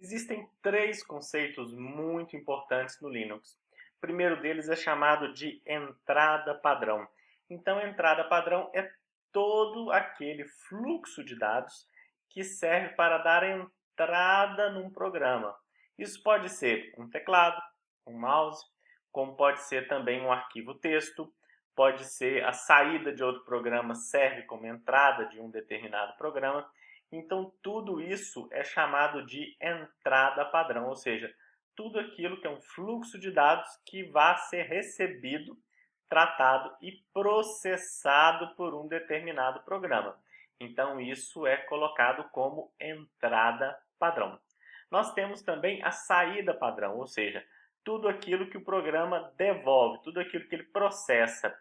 Existem três conceitos muito importantes no Linux. O primeiro deles é chamado de entrada padrão. Então, entrada padrão é todo aquele fluxo de dados que serve para dar entrada num programa. Isso pode ser um teclado, um mouse, como pode ser também um arquivo texto, pode ser a saída de outro programa, serve como entrada de um determinado programa. Então, tudo isso é chamado de entrada padrão, ou seja, tudo aquilo que é um fluxo de dados que vai ser recebido, tratado e processado por um determinado programa. Então, isso é colocado como entrada padrão. Nós temos também a saída padrão, ou seja, tudo aquilo que o programa devolve, tudo aquilo que ele processa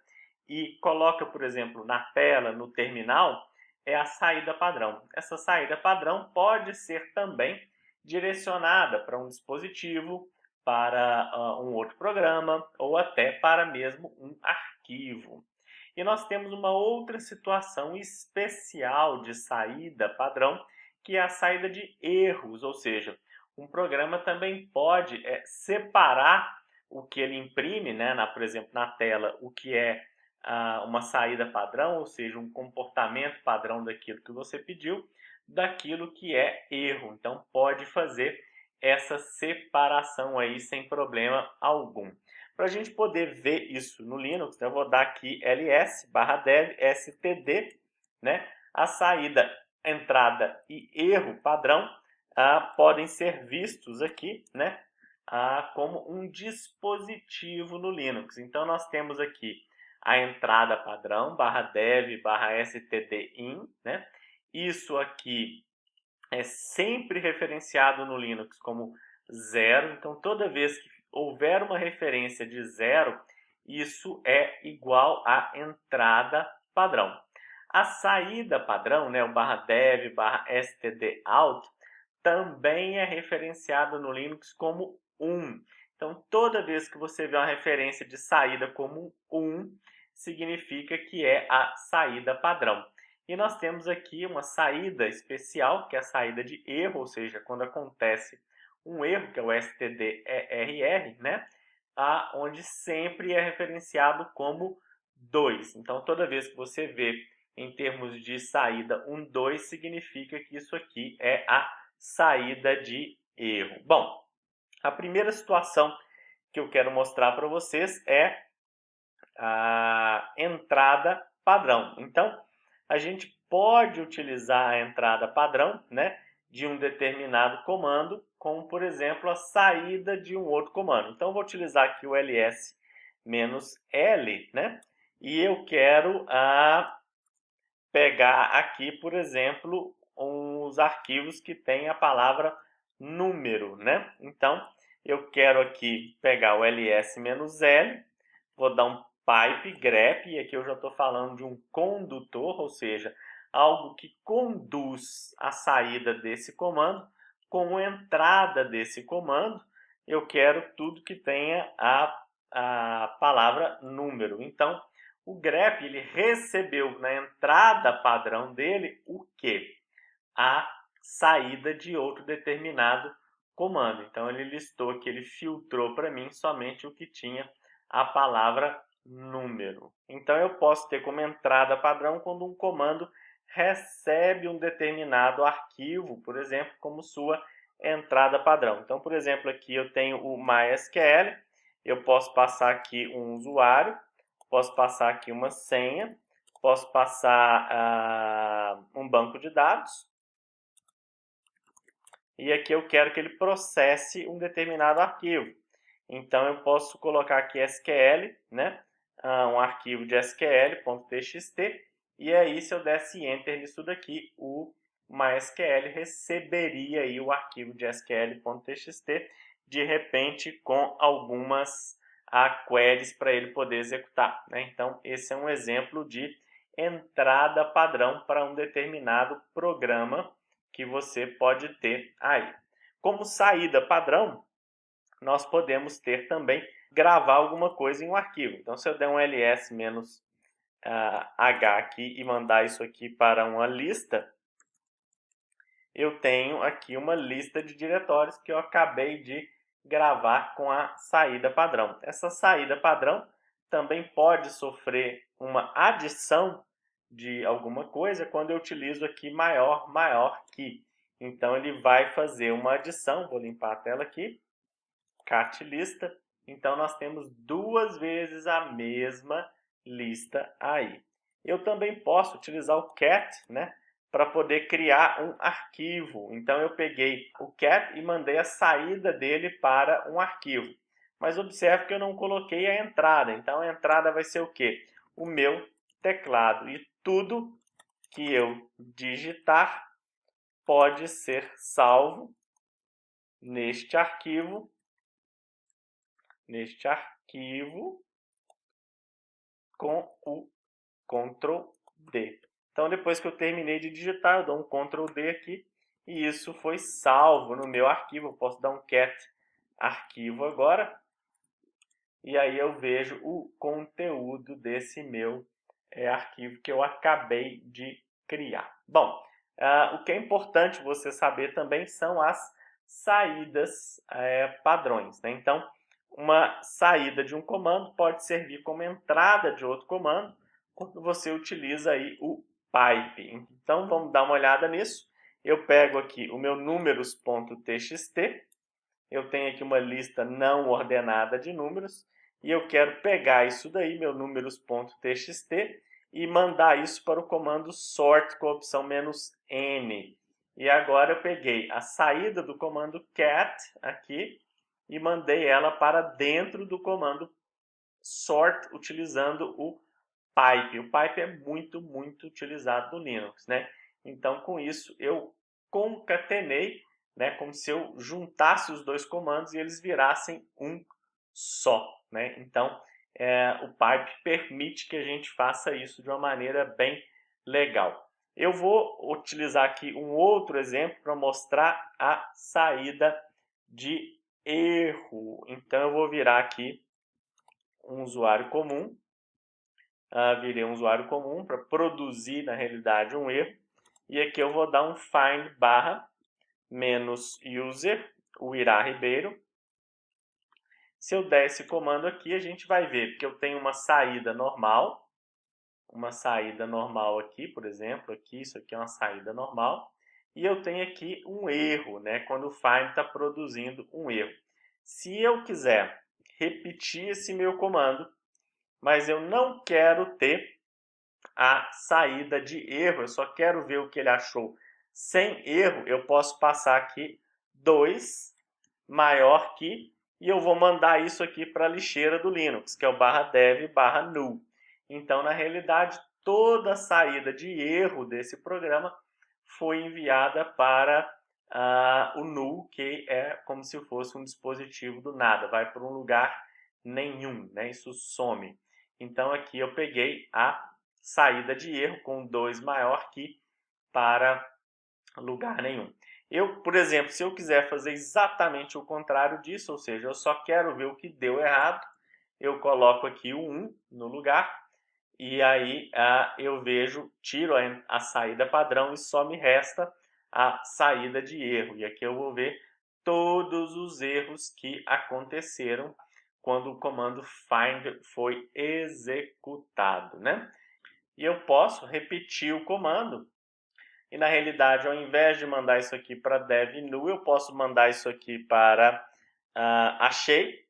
e coloca, por exemplo, na tela, no terminal, é a saída padrão. Essa saída padrão pode ser também direcionada para um dispositivo, para um outro programa ou até para mesmo um arquivo. E nós temos uma outra situação especial de saída padrão, que é a saída de erros, ou seja, um programa também pode separar o que ele imprime, né, por exemplo, na tela, o que é uma saída padrão, ou seja, um comportamento padrão daquilo que você pediu, daquilo que é erro. Então, pode fazer essa separação aí sem problema algum. Para a gente poder ver isso no Linux, eu vou dar aqui ls/dev std, né? A saída, entrada e erro padrão podem ser vistos aqui, né? Como um dispositivo no Linux. Então, nós temos aqui a entrada padrão, /dev/stdin, né? Isso aqui é sempre referenciado no Linux como 0, então toda vez que houver uma referência de 0, isso é igual à entrada padrão. A saída padrão, né, o /dev/stdout, também é referenciado no Linux como 1. Então, toda vez que você vê uma referência de saída como 1, significa que é a saída padrão. E nós temos aqui uma saída especial, que é a saída de erro, ou seja, quando acontece um erro, que é o stderr, né? Onde sempre é referenciado como 2. Então, toda vez que você vê em termos de saída 1, 2, significa que isso aqui é a saída de erro. Bom, a primeira situação que eu quero mostrar para vocês é a entrada padrão. Então, a gente pode utilizar a entrada padrão, né, de um determinado comando, como, por exemplo, a saída de um outro comando. Então, eu vou utilizar aqui o ls-l, né, e eu quero pegar aqui, por exemplo, os arquivos que tem a palavra número, né? Então, eu quero aqui pegar o ls-l, vou dar um pipe grep, e aqui eu já estou falando de um condutor, ou seja, algo que conduz a saída desse comando. Como entrada desse comando, eu quero tudo que tenha a palavra número. Então, o grep ele recebeu na entrada padrão dele o quê? A saída de outro determinado comando. Então, ele listou aqui, ele filtrou para mim somente o que tinha a palavra número. Então, eu posso ter como entrada padrão quando um comando recebe um determinado arquivo, por exemplo, como sua entrada padrão. Então, por exemplo, aqui eu tenho o MySQL, eu posso passar aqui um usuário, posso passar aqui uma senha, posso passar um banco de dados, e aqui eu quero que ele processe um determinado arquivo. Então, eu posso colocar aqui SQL, né? Um arquivo de SQL.txt, e aí, se eu desse Enter nisso daqui, o MySQL receberia aí o arquivo de SQL.txt, de repente, com algumas queries para ele poder executar, né? Então, esse é um exemplo de entrada padrão para um determinado programa que você pode ter aí. Como saída padrão, nós podemos ter também gravar alguma coisa em um arquivo. Então, se eu der um ls-h aqui e mandar isso aqui para uma lista, eu tenho aqui uma lista de diretórios que eu acabei de gravar com a saída padrão. Essa saída padrão também pode sofrer uma adição de alguma coisa quando eu utilizo aqui maior que. Então, ele vai fazer uma adição, vou limpar a tela aqui, cat lista. Então, nós temos duas vezes a mesma lista aí. Eu também posso utilizar o cat, né, para poder criar um arquivo. Então, eu peguei o cat e mandei a saída dele para um arquivo. Mas observe que eu não coloquei a entrada. Então, a entrada vai ser o quê? O meu teclado. E tudo que eu digitar pode ser salvo neste arquivo com o Ctrl D. Então, depois que eu terminei de digitar, eu dou um Ctrl D aqui e isso foi salvo no meu arquivo. Eu posso dar um cat arquivo agora e aí eu vejo o conteúdo desse meu arquivo que eu acabei de criar. Bom, o que é importante você saber também são as saídas padrões, né? Então, uma saída de um comando pode servir como entrada de outro comando quando você utiliza aí o pipe. Então, vamos dar uma olhada nisso. Eu pego aqui o meu números.txt, eu tenho aqui uma lista não ordenada de números, e eu quero pegar isso daí, meu números.txt, e mandar isso para o comando sort com a opção "-n". E agora eu peguei a saída do comando cat aqui e mandei ela para dentro do comando sort utilizando o pipe. O pipe é muito utilizado no Linux, né? Então, com isso, eu concatenei, né, como se eu juntasse os dois comandos e eles virassem um só, né? Então, o pipe permite que a gente faça isso de uma maneira bem legal. Eu vou utilizar aqui um outro exemplo para mostrar a saída de erro. Então, eu vou virar aqui um usuário comum. Virei um usuário comum para produzir, na realidade, um erro. E aqui eu vou dar um find -user, o Irá Ribeiro. Se eu der esse comando aqui, a gente vai ver que eu tenho uma saída normal aqui, por exemplo, aqui, isso aqui é uma saída normal, e eu tenho aqui um erro, né, quando o find está produzindo um erro. Se eu quiser repetir esse meu comando, mas eu não quero ter a saída de erro, eu só quero ver o que ele achou sem erro, eu posso passar aqui 2 maior que, e eu vou mandar isso aqui para a lixeira do Linux, que é o /dev/null. Então, na realidade, toda a saída de erro desse programa foi enviada para o null, que é como se fosse um dispositivo do nada, vai para um lugar nenhum, né? Isso some. Então, aqui eu peguei a saída de erro com 2 maior que para lugar nenhum. Eu, por exemplo, se eu quiser fazer exatamente o contrário disso, ou seja, eu só quero ver o que deu errado, eu coloco aqui o 1 no lugar e aí eu vejo, tiro a saída padrão e só me resta a saída de erro. E aqui eu vou ver todos os erros que aconteceram quando o comando find foi executado, né? E eu posso repetir o comando. E na realidade, ao invés de mandar isso aqui para dev/null, eu posso mandar isso aqui para achei,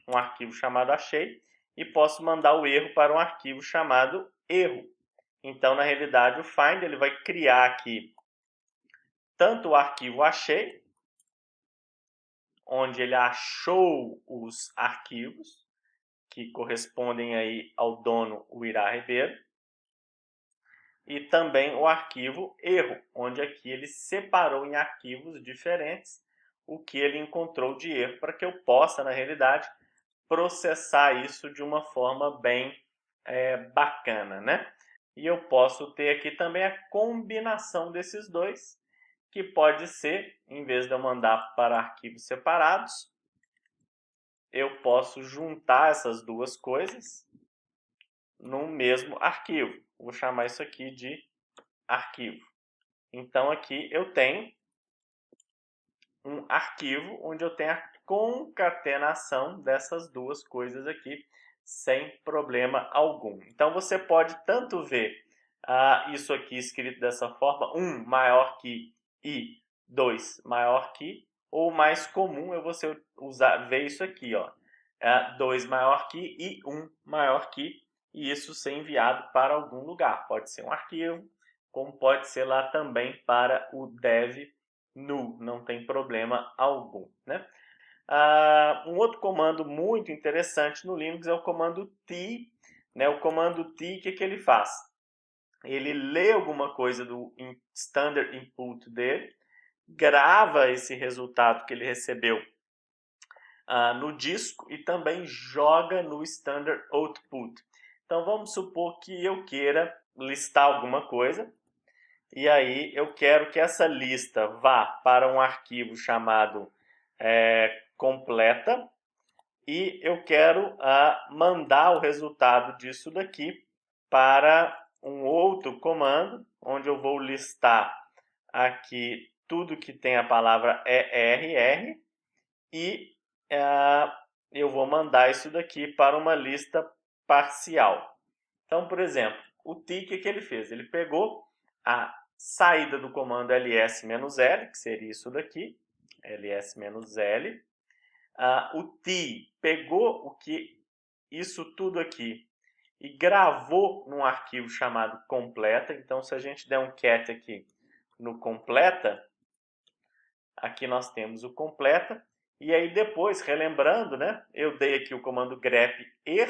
um arquivo chamado achei, e posso mandar o erro para um arquivo chamado erro. Então, na realidade, o find ele vai criar aqui tanto o arquivo achei, onde ele achou os arquivos que correspondem aí ao dono, o Irá Ribeiro, e também o arquivo erro, onde aqui ele separou em arquivos diferentes o que ele encontrou de erro para que eu possa, na realidade, processar isso de uma forma bem bacana, né? E eu posso ter aqui também a combinação desses dois, que pode ser, em vez de eu mandar para arquivos separados, eu posso juntar essas duas coisas no mesmo arquivo. Vou chamar isso aqui de arquivo. Então aqui eu tenho um arquivo onde eu tenho a concatenação dessas duas coisas aqui sem problema algum. Então você pode tanto ver isso aqui escrito dessa forma, 1 maior que i, 2 maior que, ou mais comum é você ver isso aqui, ó, 2 maior que e 1 maior que, e isso ser enviado para algum lugar. Pode ser um arquivo, como pode ser lá também para o dev null, não tem problema algum, né? Um outro comando muito interessante no Linux é o comando t, né? O comando t, o que ele faz? Ele lê alguma coisa do standard input dele, grava esse resultado que ele recebeu no disco e também joga no standard output. Então vamos supor que eu queira listar alguma coisa, e aí eu quero que essa lista vá para um arquivo chamado completa, e eu quero mandar o resultado disso daqui para um outro comando, onde eu vou listar aqui tudo que tem a palavra ERR, e eu vou mandar isso daqui para uma lista parcial. Então, por exemplo, o T, que ele fez? Ele pegou a saída do comando ls-l, que seria isso daqui, ls-l. O T pegou isso tudo aqui e gravou num arquivo chamado completa. Então, se a gente der um cat aqui no completa, aqui nós temos o completa. E aí depois, relembrando, né, eu dei aqui o comando grep-er,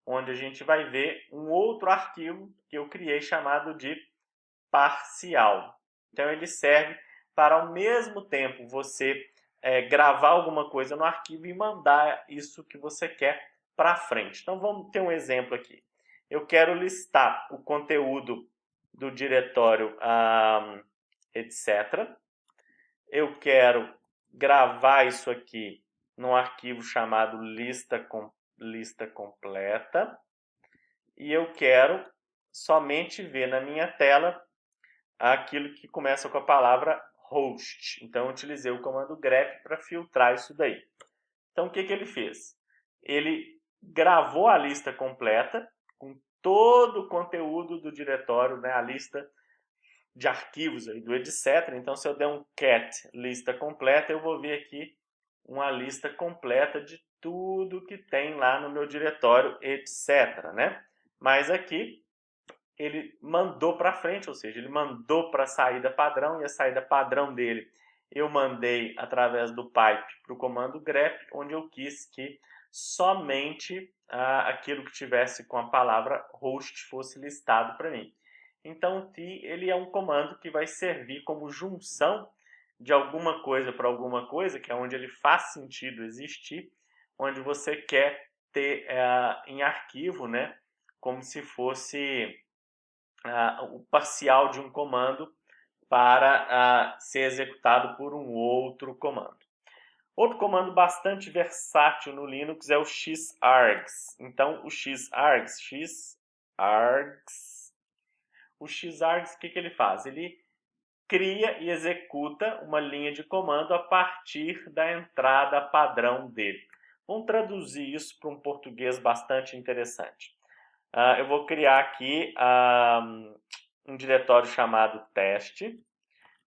onde a gente vai ver um outro arquivo que eu criei chamado de parcial. Então ele serve para ao mesmo tempo você gravar alguma coisa no arquivo e mandar isso que você quer para frente. Então vamos ter um exemplo aqui. Eu quero listar o conteúdo do diretório etc. Eu quero gravar isso aqui num arquivo chamado lista completa, e eu quero somente ver na minha tela aquilo que começa com a palavra host. Então eu utilizei o comando grep para filtrar isso daí. Então o que ele fez? Ele gravou a lista completa com todo o conteúdo do diretório, né, a lista de arquivos aí do etc. Então se eu der um cat lista completa, eu vou ver aqui uma lista completa de tudo que tem lá no meu diretório, etc, né? Mas aqui ele mandou para frente, ou seja, ele mandou para a saída padrão, e a saída padrão dele eu mandei através do pipe para o comando grep, onde eu quis que somente aquilo que tivesse com a palavra host fosse listado para mim. Então o t ele é um comando que vai servir como junção de alguma coisa para alguma coisa, que é onde ele faz sentido existir, onde você quer ter em arquivo, né, como se fosse o parcial de um comando para ser executado por um outro comando. Outro comando bastante versátil no Linux é o xargs. Então, o xargs, o xargs, o que ele faz? Ele cria e executa uma linha de comando a partir da entrada padrão dele. Vamos traduzir isso para um português bastante interessante. Eu vou criar aqui um diretório chamado teste.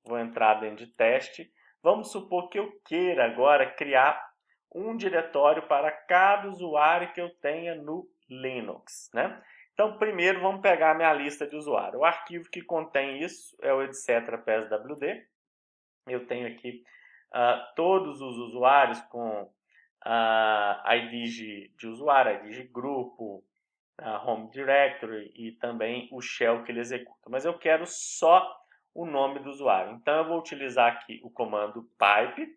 Vou entrar dentro de teste. Vamos supor que eu queira agora criar um diretório para cada usuário que eu tenha no Linux, né? Então, primeiro vamos pegar a minha lista de usuário. O arquivo que contém isso é o etc.pswd. Eu tenho aqui todos os usuários com ID de usuário, ID de grupo, home directory e também o shell que ele executa. Mas eu quero só o nome do usuário. Então eu vou utilizar aqui o comando pipe,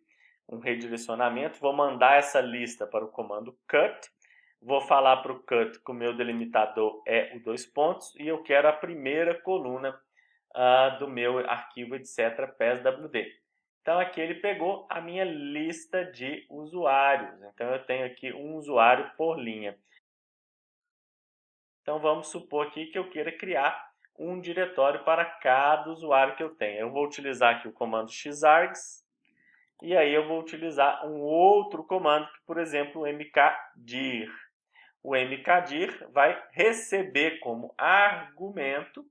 um redirecionamento, vou mandar essa lista para o comando cut, vou falar para o cut que o meu delimitador é o 2 pontos e eu quero a primeira coluna do meu arquivo etc. pswd. Então aqui ele pegou a minha lista de usuários. Então eu tenho aqui um usuário por linha. Então vamos supor aqui que eu queira criar um diretório para cada usuário que eu tenho. Eu vou utilizar aqui o comando xargs, e aí eu vou utilizar um outro comando, por exemplo, o mkdir. O mkdir vai receber como argumento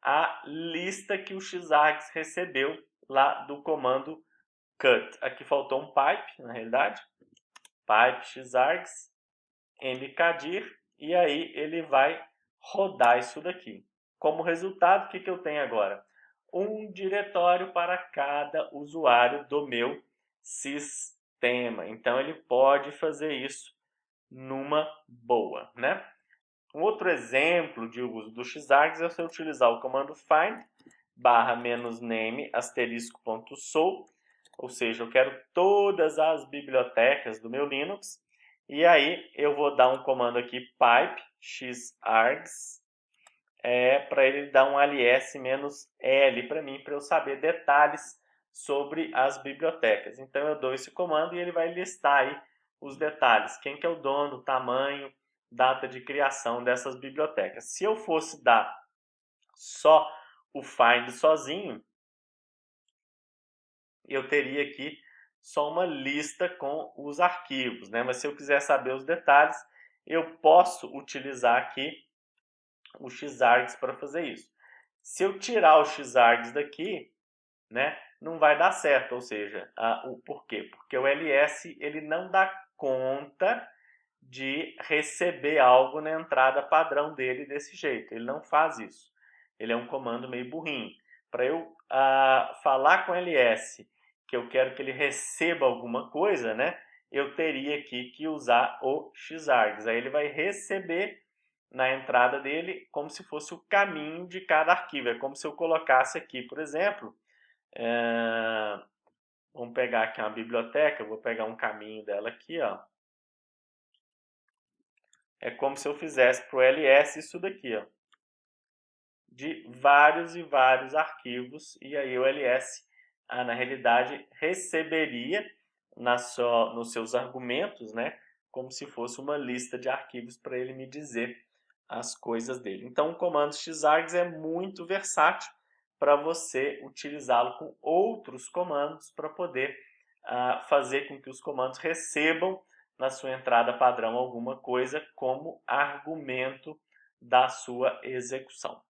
a lista que o xargs recebeu lá do comando cut. Aqui faltou um pipe, na realidade. Pipe xargs, mkdir, e aí ele vai rodar isso daqui. Como resultado, o que eu tenho agora? Um diretório para cada usuário do meu sistema. Então ele pode fazer isso numa boa, né? Um outro exemplo de uso do xargs é você utilizar o comando find --name *.soul, ou seja, eu quero todas as bibliotecas do meu Linux, e aí eu vou dar um comando aqui pipe xargs para ele dar um ls-l para mim, para eu saber detalhes sobre as bibliotecas. Então eu dou esse comando e ele vai listar aí os detalhes, quem que é o dono, tamanho, data de criação dessas bibliotecas. Se eu fosse dar só o find sozinho, eu teria aqui só uma lista com os arquivos, né? Mas se eu quiser saber os detalhes, eu posso utilizar aqui o xargs para fazer isso. Se eu tirar o xargs daqui, né, não vai dar certo, ou seja, por quê? Porque o ls ele não dá conta de receber algo na entrada padrão dele desse jeito. Ele não faz isso. Ele é um comando meio burrinho. Para eu falar com o ls que eu quero que ele receba alguma coisa, né, eu teria aqui que usar o xargs. Aí ele vai receber na entrada dele como se fosse o caminho de cada arquivo. É como se eu colocasse aqui, por exemplo, vamos pegar aqui uma biblioteca, eu vou pegar um caminho dela aqui, ó. É como se eu fizesse para o ls isso daqui, ó, de vários e vários arquivos, e aí o ls, na realidade, receberia nos seus argumentos, né, como se fosse uma lista de arquivos para ele me dizer as coisas dele. Então, o comando xargs é muito versátil para você utilizá-lo com outros comandos para poder fazer com que os comandos recebam na sua entrada padrão alguma coisa como argumento da sua execução.